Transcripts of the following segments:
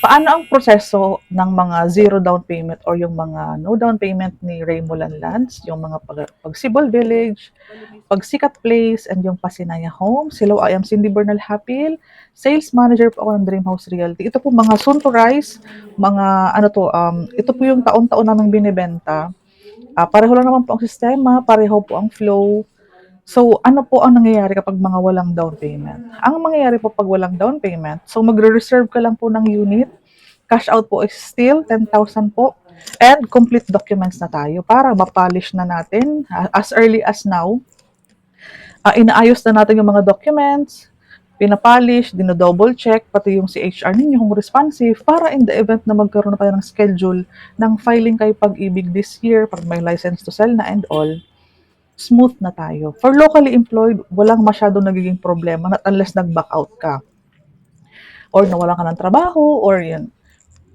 Paano ang proseso ng mga zero down payment or yung mga no down payment ni Raymulan Lands, yung mga Pagsibol Village, Pagsikat Place, and yung Pasinaya Homes? Hello, I am Cindy Bernal Hapil, Sales Manager po ako ng Dream House Realty. Ito po mga soon to rise, mga ito po yung taon-taon naming binibenta. Pareho lang naman po ang sistema, pareho po ang flow. So, ano po ang nangyayari kapag mga walang down payment? Ang mangyayari po pag walang down payment, so magre-reserve ka lang po ng unit, cash out po is still 10,000 po, and complete documents na tayo para ma-polish na natin as early as now. Inaayos na natin yung mga documents, pinapolish, dino-double check, pati yung si HR ninyo kung responsive, para in the event na magkaroon na tayo ng schedule ng filing kay Pag-ibig this year, pag may license to sell na and all, smooth na tayo. For locally employed, walang masyadong nagiging problema not unless nag-back out ka or nawalan ka ng trabaho or yun.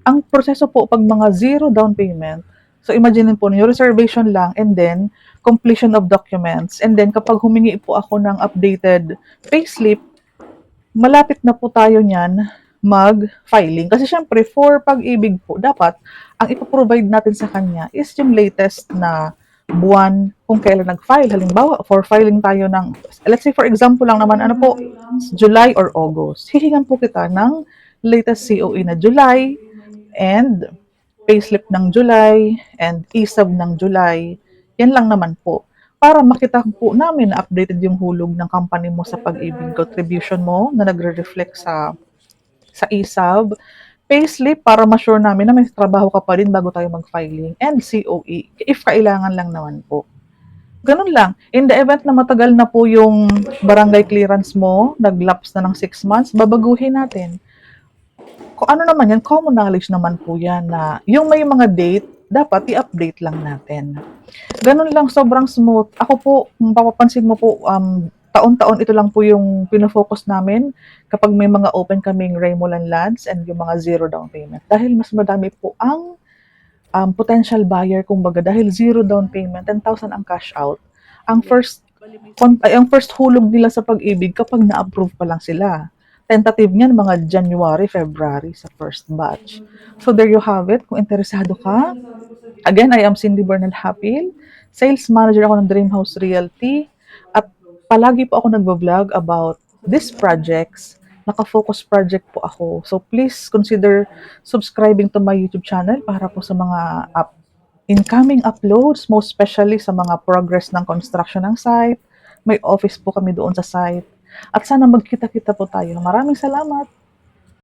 Ang proseso po pag mga zero down payment, so imagine po niyo reservation lang and then completion of documents, and then kapag humingi po ako ng updated payslip, malapit na po tayo niyan mag-filing. Kasi syempre, for Pag-ibig po, dapat ang ipoprovide natin sa kanya is yung latest na buwan kung kailan nag-file. Halimbawa, for filing tayo ng, let's say for example lang naman, ano po, July or August. Hihingan po kita ng latest COE na July and payslip ng July and ESAB ng July. Yan lang naman po. Para makita po namin na updated yung hulog ng company mo sa Pag-ibig, contribution mo na nagre-reflect sa ESAB, payslip para ma-sure namin na may trabaho ka pa rin bago tayo mag-filing, and COE if kailangan lang naman po. Ganun lang. In the event na matagal na po yung barangay clearance mo, nag-lapse na ng 6 months, babaguhin natin. Kung ano naman yan, common knowledge naman po yan na yung may mga date, dapat i-update lang natin. Ganun lang, sobrang smooth. Ako po, kung papapansin mo po, taon-taon ito lang po yung pinofocus namin kapag may mga open kaming Raymulan Lands and yung mga zero down payment. Dahil mas madami po ang potential buyer, kumbaga, dahil zero down payment, 10,000 ang cash out. Ang first hulog nila sa Pag-ibig kapag na-approve pa lang sila. Tentative niyan mga January, February sa first batch. So there you have it. Kung interesado ka, again, I am Cindy Bernal Hapil, Sales Manager ako ng Dream House Realty, at palagi po ako nagbo-vlog about these projects. Naka-focus project po ako. So please consider subscribing to my YouTube channel para po sa mga incoming uploads, most especially sa mga progress ng construction ng site. May office po kami doon sa site. At sana magkita-kita po tayo. Maraming salamat!